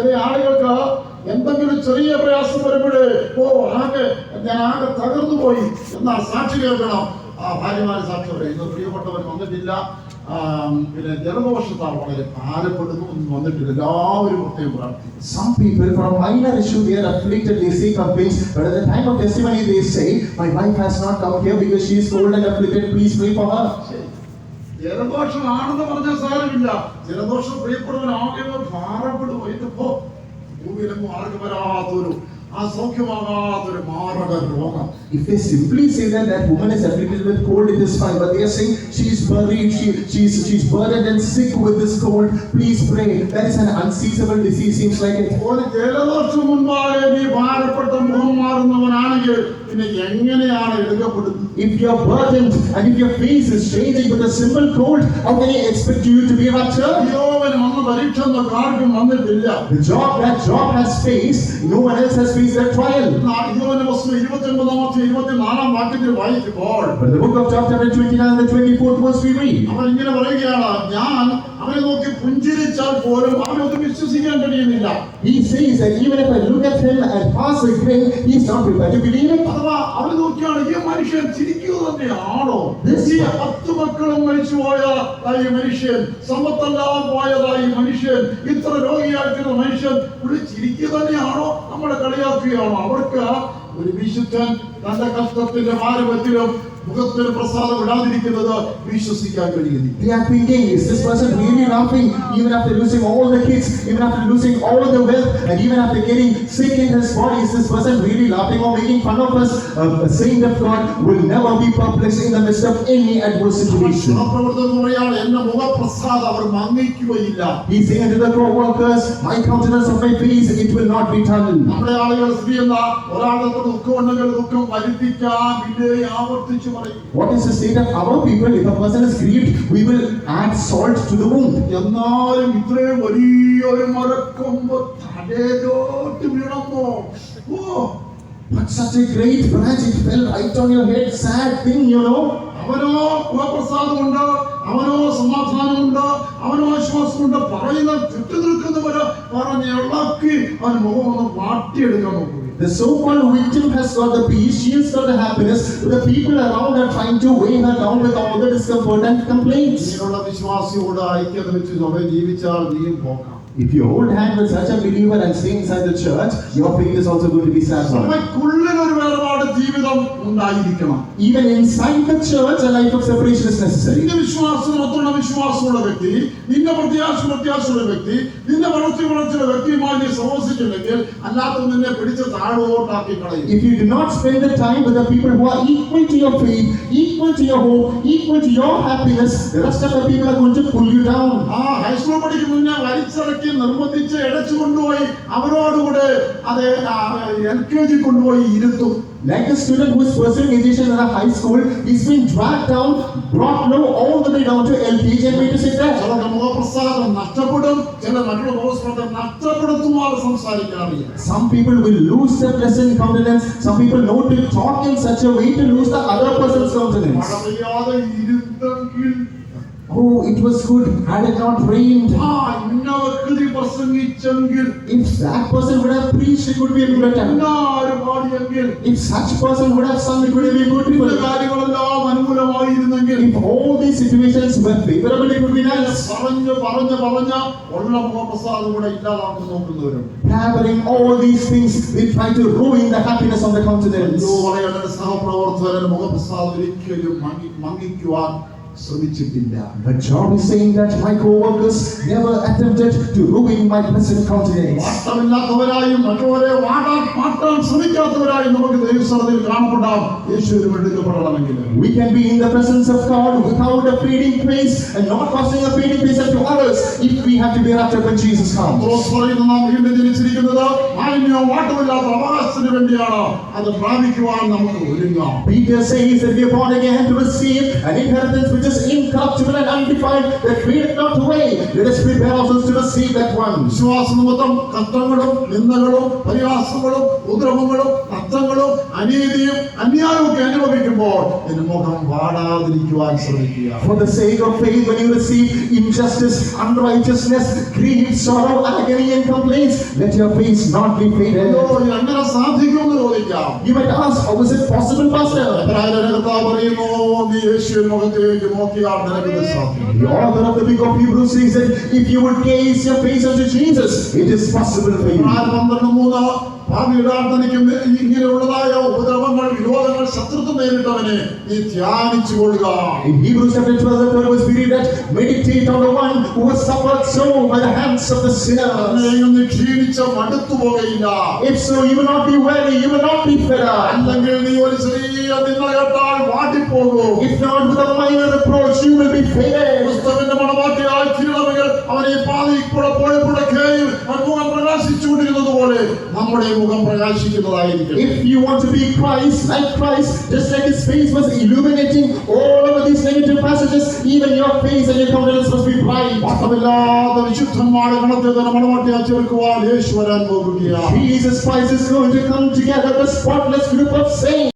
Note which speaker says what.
Speaker 1: ചില ആളുകൾക്ക് എന്തെങ്കിലും ചെറിയ പ്രയാസം വരുമ്പോഴേ ഞാൻ ആകെ തകർന്നു പോയി എന്നാ സാക്ഷി കേൾക്കണം. ഭാര്യമാര് സാക്ഷി പറയും, ഇന്ന് പ്രിയപ്പെട്ടവൻ വന്നിട്ടില്ല, പിന്നെ ജലദോഷത്താൽ വളരെ ഭാരപ്പെടുന്നു, ഒന്നും വന്നിട്ടില്ല. എല്ലാവരും പ്രത്യേകം പ്രാർത്ഥിക്കും.
Speaker 2: Some people for a minor issue they are afflicted, they say complaints, but at the time of testimony they say, my wife has not come here because she is cold and afflicted, please pray for her.
Speaker 1: ജലദോഷമാണെന്ന് പറഞ്ഞാൽ സാരമില്ല, ജലദോഷം പ്രിയപ്പെട്ടവൻ ആകെ ഭാരപ്പെടും. ഇതിപ്പോ ഭൂമിയിലെങ്ങും ആർക്കും വരാത്തൊരു അസൗഖ്യമാകാത്തൊരു മാരക രോഗം.
Speaker 2: If they simply say that woman is afflicted with cold, it is fine. But they are saying she is buried, she's burdened and sick with this cold. Please pray. That is an unseizable disease. Seems like it.
Speaker 1: ഒരു ജലദോഷം മുൻപാകെ നീ ഭാരപ്പെട്ട മുഖം മാറുന്നവനാണെങ്കിൽ പിന്നെ എങ്ങനെയാണ് എടുക്കപ്പെടുന്നത്?
Speaker 2: If you are burdened and if your face is changing with a simple cold, how can you expect you to be raptured?
Speaker 1: യോവൻ വന്ന പരീക്ഷ ആർക്കും വന്നിട്ടില്ല.
Speaker 2: The job that Job has faced, no one else has faced that trial.
Speaker 1: യോവന്റെ പുസ്തകം 29-24 വാക്യത്തിൽ വായിക്കുമ്പോൾ,
Speaker 2: But in the book of Job chapter 29 and the 24th verse we read,
Speaker 1: അവൻ ഇങ്ങനെ പറയുകയാണ്, ഞാൻ അവനെ നോക്കി പുഞ്ചിരിച്ചാൽ പോലും അവനൊന്ന് വിശ്വസിക്കാൻ കഴിയുന്നില്ല.
Speaker 2: He says that even if I look at him and pass a grin, he is not prepared to believe it.
Speaker 1: അഥവാ അവൻ നോക്കിയാണ്, ഈ മനുഷ്യൻ ചിരിക്കുക തന്നെയാണോ? 10 മക്കളും മരിച്ചുപോയ ഈ മനുഷ്യൻ, സമ്പത്തെല്ലാം പോയതായി മനുഷ്യൻ, ഇത്ര രോഗിയായിട്ടുള്ള മനുഷ്യൻ ചിരിക്കുക തന്നെയാണോ, നമ്മളെ കളിയാക്കുകയാണോ? അവർക്ക് ഒരു വിശുദ്ധൻ തന്റെ കഷ്ടത്തിന്റെ ഭാരവത്തിലും മുഖത്തിന് പ്രസാദം ഇടാതിരിക്കുന്നത് വിശ്വസിക്കാൻ കഴിയുന്നു.
Speaker 2: They are thinking, is this person really laughing even after losing all the kids, even after losing all the wealth, and even after getting sick in his body? Is this person really laughing or making fun of us? A saint of God will never be perplexed in the midst of any adverse situation.
Speaker 1: എന്റെ മുഖപ്രസാദം അവർ മങ്ങിക്കുകയില്ല.
Speaker 2: He saying to the co-workers, my countenance of my face, it will not be turned.
Speaker 1: നമ്മുടെ ആളുകൾ സ്ത്രീയല്ല, ഒരാളുടെ ദുഃഖം ഉണ്ടെങ്കിൽ ദുഃഖം വരുത്തിക്കാൻ പിന്നെ ആവർത്തിച്ചു.
Speaker 2: What is the state of our people? If a person is grieved, we will add salt to the wound.
Speaker 1: എന്നാലും ഇത്രയും വലിയൊരു മരക്കൊമ്പ് തലയിലോട്ട് വീണപ്പോ,
Speaker 2: but such a great branch, it fell right on your head. Sad thing, you know.
Speaker 1: അവനോ പ്രസാദമുണ്ട്, അവനോ സമാധാനമുണ്ട്, അവനോ ആശ്വാസമുണ്ട്, പറയുന്ന ചുറ്റു നിൽക്കുന്നവര് പറഞ്ഞ് ഇളക്കി അവൻ മുഖം ഒന്ന് മാറ്റിയെടുക്കാൻ നോക്കും.
Speaker 2: The so-called victim has got the peace, she has got the happiness, but the people around are trying to weigh her down with all the discomfort and complaints.
Speaker 1: ഇങ്ങനെയുള്ള വിശ്വാസിയോട് ഐക്യത വെച്ച് ജീവിച്ചാൽ നീയും പോകാം.
Speaker 2: If you hold hand with such a believer and stay inside the church, your faith is also going to be sad.
Speaker 1: സഭയ്ക്കുള്ളിലൊരു വേർപാട് ജീവിതം ഉണ്ടായിരിക്കണം.
Speaker 2: Even inside the church, a life of separation is necessary.
Speaker 1: നിന്റെ വിശ്വാസത്തിനൊത്തുള്ള വിശ്വാസമുള്ള വ്യക്തി, നിന്റെ പ്രത്യാശയുള്ള വ്യക്തി, നിന്റെ വളർച്ചയുള്ള വ്യക്തിയുമായി നീ സഹവസിച്ചില്ലെങ്കിൽ അല്ലാത്ത നിന്നെ പിടിച്ച് താഴോട്ടാക്കി കളയും.
Speaker 2: If you do not spend the time with the people who are equal to your faith, equal to your hope, equal to your happiness, the rest of the people are going to pull you down.
Speaker 1: High school പഠിക്കുന്ന മുന്നേ വലിച്ചിറക്കി നിർബന്ധിച്ച് അടച്ചു കൊണ്ടുപോയി അവരോടുകൂടെ അത് LKG കൊണ്ടുപോയി ഇരുത്തും.
Speaker 2: Like a student who is pursuing education in a high school, he's been dragged down, brought low all the way down to LKG and made to sit there.
Speaker 1: ചിലരുടെ മുഖപ്രസാദം നഷ്ടപ്പെടും, ചില മറ്റുള്ള മുഖപ്രസാദം നഷ്ടപ്പെടുത്തുമാറ് സംസാരിക്കാറില്ല.
Speaker 2: Some people will lose their pleasant countenance. Some people know to talk in such a way to lose the other person's countenance.
Speaker 1: മഴപെയ്യാതെ ഇരുന്നെങ്കിൽ,
Speaker 2: oh, it was good had it not rained.
Speaker 1: ഇന്ന വ്യക്തി പ്രസംഗിച്ചെങ്കിൽ,
Speaker 2: if that person would have preached, it would be a good attempt.
Speaker 1: ഇന്നാര് പാടിയെങ്കിൽ,
Speaker 2: if such person would have sung, it would have been good.
Speaker 1: ഇന്ന കാര്യങ്ങളെല്ലാം അനുകൂലമായിരുന്നെങ്കിൽ,
Speaker 2: if all these situations were favorable, it would be nice.
Speaker 1: പറഞ്ഞ ഉള്ള മുഖപ്രസാദം കൂടെ ഇല്ലാതാക്കി നോക്കുന്നവരും,
Speaker 2: Blabbering all these things, they try to ruin the happiness of the countenance.
Speaker 1: സഹപ്രവർത്തകരുടെ മുഖപ്രസാദം ഒരിക്കലും മങ്ങിക്കുവാൻ ശ്രമിച്ചിട്ടില്ല.
Speaker 2: But Job is saying that my co-workers never attempted to ruin my pleasant countenance.
Speaker 1: വാട്ടമില്ലാത്തവരായും മറ്റുള്ളവരെ മാറ്റാൻ ശ്രമിക്കാത്തവരായും നമുക്ക് ദൈവസന്നിധിയിൽ കാണപ്പെടാം. യേശുവിന് എടുക്കപ്പെടണമെങ്കിൽ
Speaker 2: we can be in the presence of God without a fading face and not causing a fading face unto others if we have to be raptured when Jesus comes.
Speaker 1: നാം വീണ്ടും ജനിച്ചിരിക്കുന്നത് മാലിന്യവും വാട്ടമില്ലാത്ത അവകാശത്തിന് വേണ്ടിയാണ്. അത് പ്രാപിക്കുവാൻ നമുക്ക് ഒരുങ്ങാം.
Speaker 2: Peter says that we are born again to receive an inheritance which is is incorruptible and undefiled, that fadeth not away. Let us prepare ourselves to receive that one.
Speaker 1: വിശ്വാസനിമിത്തം കഷ്ടങ്ങളും നിന്ദകളും പരിഹാസങ്ങളും ഉപദ്രവങ്ങളും നഷ്ടങ്ങളും അനീതിയും അന്യായവും ഒക്കെ അനുഭവിക്കുമ്പോൾ നിന്റെ മുഖം വാടാതിരിക്കുവാൻ ശ്രമിക്കുക.
Speaker 2: For the sake of faith, when you receive injustice, unrighteousness, grief, sorrow, agony and complaints, let your face not be faded.
Speaker 1: അയ്യോ, ഇത് എങ്ങനെ സാധിക്കുമെന്ന് ചോദിക്കാം.
Speaker 2: You might ask, how is it possible, Pastor?
Speaker 1: എബ്രായരുടെ കർത്താവ് പറയുന്നു, നീ യേശുവിൻ മുഖത്തേക്ക് നോക്കിയാൽ നിനക്ക് ഇത് സാധിക്കും.
Speaker 2: The author of the book of Hebrews says that if you would gaze your face unto Jesus, it is possible for you.
Speaker 1: എബ്രായർ 12:3 ഭാവിയുടെ തനിക്ക് ഇങ്ങനെയുള്ളതായ ഉപദ്രവങ്ങൾ, വിരോധങ്ങൾ, ശത്രുത്വം നേരിട്ടവനെ നീ ധ്യാനിച്ചു കൊള്ളുക.
Speaker 2: In Hebrews chapter 12, the third verse, we read that meditate on the one who has suffered so by the hands of the sinners.
Speaker 1: അങ്ങനെയെങ്കിൽ നീ ക്ഷീണിച്ച മടുത്തു പോകയില്ല.
Speaker 2: If so, you will not be weary, you will not be fed up.
Speaker 1: അല്ലെങ്കിൽ നീ ഒരു ചെറിയ നിന്ന കേട്ടാൽ വാട്ടിപ്പോകും.
Speaker 2: If not with a minor reproach, you will be faded.
Speaker 1: ക്രിസ്തുവിന്റെ മണവാട്ടിയായി തീരണമെങ്കിൽ അവൻ ഈ പാതയിൽ കൂടെ പോയപ്പോഴൊക്കെയും മുഖം പ്രകാശിച്ചുകൊണ്ടിരുന്നത് പോലെ നമ്മുടെ മുഖം പ്രകാശിക്കുന്നതായിരിക്കും.
Speaker 2: If you want to be Christ, like Christ, just like his face was illuminating all over these negative passages, even your face and your countenance must be bright.
Speaker 1: വാസ്തവമില്ലാത്ത വിശുദ്ധന്മാരുടെ ഗണത്തിൽ തന്നെ മണവാട്ടിയായി ചേർക്കുവാൻ യേശു വരാൻ പോകുകയാണ്.
Speaker 2: Jesus Christ is going to come together, the spotless group of saints.